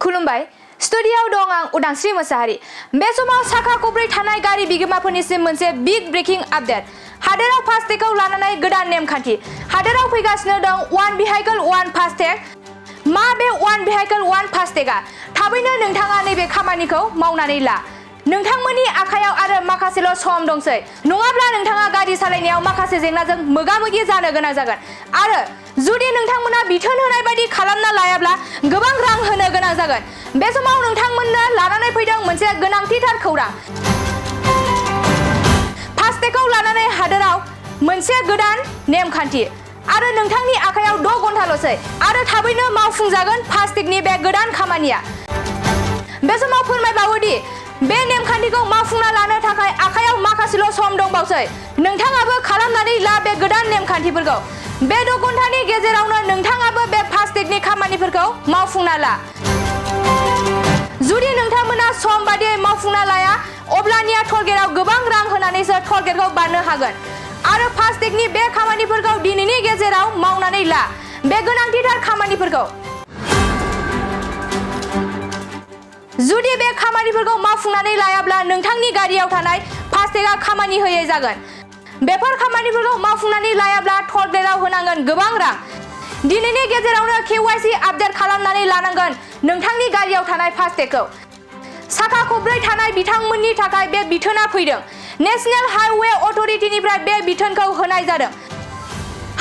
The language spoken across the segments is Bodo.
खुलुमबाय स्टुडियोआव दं आं उदांस्रि मोसाहारि बे समाव साखा खब्रै थानाय गारि बिगोमाफोरनिसिम मोनसे बिग ब्रेकिं आपडेट हादोराव फास्टेगखौ लानानै गोदान नेमखान्थि हादोराव फैगासिनो दं वान भेहिकल वान फास्टेग मा बे वान भेहिकल वान फास्टेगआ थाबैनो नोंथाङा नैबे खामानिखौ मावनानै ला नोंथांमोननि आखायाव आरो माखासेल' सम दंसै नङाब्ला नोंथाङा गारि सालायनायाव माखासे जेंनाजों मोगा-मोगि जानो गोनां जागोन आरो जुदि नोंथांमोना बिथोन होनाय बायदि खालामना लायाब्ला गोबां रां होनो गोनां जागोन बे समाव नोंथांमोननो लानानै फैदों मोनसे गोनांथिथार खौरां फास्टेगखौ लानानै हादोराव मोनसे गोदान नेमखान्थि आरो नोंथांनि आखायाव 6 घन्टाल'सै आरो थाबैनो मावफुंजागोन फास्टेगनि बे गोदान खामानिया बे समाव फोरमायबावोदि बे नेमखान्थिखौ मावफुंना लानो थाखाय आखायाव माखासेल' सम दंबावसै नोंथाङाबो खालामनानै ला बे गोदान नेमखान्थिफोरखौ बे 6 घन्टानि गेजेरावनो नोंथाङाबो बे फास्टेगनि खामानिफोरखौ मावफुंना ला जुदि नोंथांमोना सम बादियै मावफुंना लाया अब्लानिया टलगेटआव गोबां रां होनानैसो टलगेटखौ बारनो हागोन आरो फास्टेगनि बे खामानिफोरखौ दिनैनि गेजेराव मावनानै ला बे गोनांथिथार खामानिफोरखौ जुदि बे खामानिफोरखौ मावफुंनानै लायाब्ला नोंथांनि गारियाव थानाय फास्टेगआ खामानि होयै जागोन बेफोर खामानिफोरखौ मावफुंनानै लायाब्ला टलगेटआव होनांगोन गोबां रां दिनैनि गेजेरावनो KYC आपडेट खालामनानै लानांगोन नोंथांनि गारियाव थानाय फास्टेगखौ साखा खब्रै थानाय बिथांमोननि थाखाय बे बिथोना फैदों नेशनेल हाइवे अथरिटिनिफ्राय बे बिथोनखौ होनाय जादों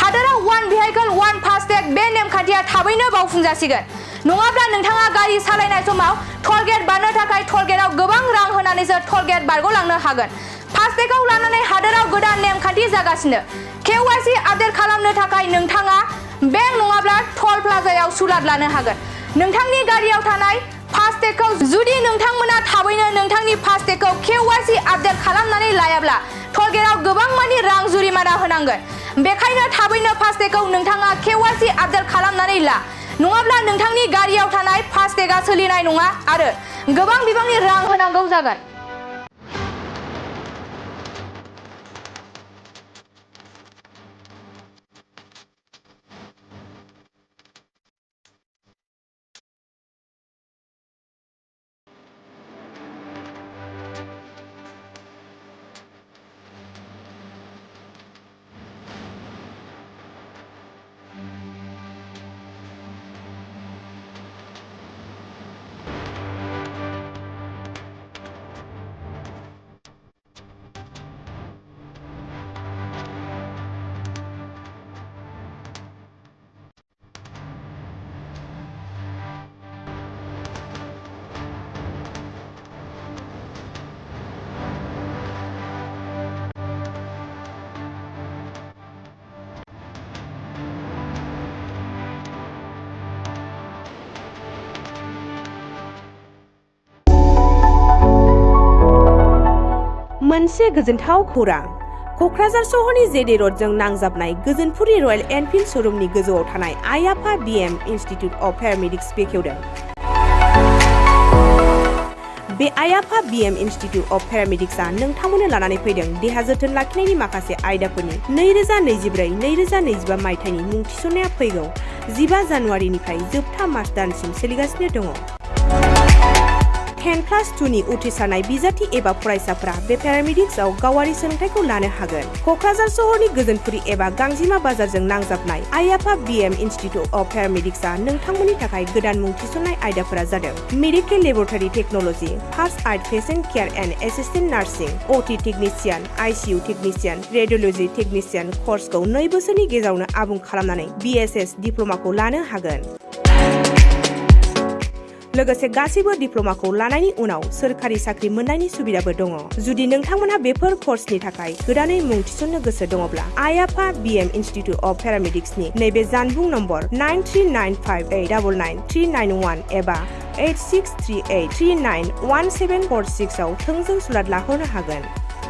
हादोराव वान भेहिकल वान फास्टेग बे नेमखान्थिया थाबैनो मावफुंजासिगोन नङाब्ला नोंथाङा गारि सालायनाय समाव टलगेट बारनो थाखाय टलगेटआव गोबां रां होनानैसो टलगेट बारग'लांनो हागोन फास्टेगखौ लानानै हादोराव गोदान नेमखान्थि जागासिनो KYC आपडेट खालामनो थाखाय नोंथाङा बेंक नङाब्ला टल प्लाजायाव सुलाद लानो हागोन नोंथांनि गारियाव थानाय फास्टेगखौ जुदि नोंथांमोना थाबैनो नोंथांनि फास्टेगखौ KYC आपडेट खालामनानै लायाब्ला टलगेटआव गोबां मानि रां जुरिमाना होनांगोन बेखायनो थाबैनो फास्टेगखौ नोंथाङा KYC आपडेट खालामनानै ला नङाब्ला नोंथांनि गारियाव थानाय फास्टेगआ सोलिनाय नङा आरो गोबां बिबांनि रां होनांगौ जागोन मोनसे गोजोनथाव खौरां क'क्राझार सहरनि जेडे र'डजों नांजाबनाय गोजोनपुरि रयेल एनफिल्ड श'रुमनि गोजौआव थानाय आइ आफा BM इन्स्टिट्युट अफ पेरामेडिक्स बेखेवदों बे आइ आफा BM इन्स्टिट्युट अफ पेरामेडिक्सआ नोंथांमोननो लानानै फैदों देहा जोथोन लाखिनायनि माखासे आयदाफोरनि 2024-2025 मायथाइनि मुं थिसननाया फैगौ 15 जानुवारिनिफ्राय जोबथा मार्च दानसिम सोलिगासिनो दङ 10+2 नि उथ्रिसारनाय बिजाथि एबा फरायसाफोरा बे पेरामेडिक्सआव गावारि सोलोंथाइखौ लानो हागोन क'क्राझार सहरनि गोजोनपुरि एबा गांजिमा बाजारजों नांजाबनाय आइ आफा BM इन्स्टिट्युट अफ पेरामेडिक्सआ नोंथांमोननि थाखाय गोदान मुं थिसननाय आयदाफोरा जादों medical laboratory technology first aid patient care and assistant nursing OT technician ICU technician radiology technician कर्सखौ 2 बोसोरनि गेजेरावनो आबुं खालामनानै BSS डिप्ल'माखौ लानो हागोन लोगोसे गासैबो डिप्ल'माखौ लानायनि उनाव सोरखारि साख्रि मोननायनि सुबिदाबो दङ जुदि नोंथांमोनहा बेफोर कर्सनि थाखाय गोदानै मुं थिसननो गोसो दङब्ला आइ आफा BM इन्स्टिट्युट अफ पेरामेडिक्सनि नैबे जानबुं नम्बर 9395899391 एबा 8638391746 आव थोंजों सुलाद लाहरनो हागोन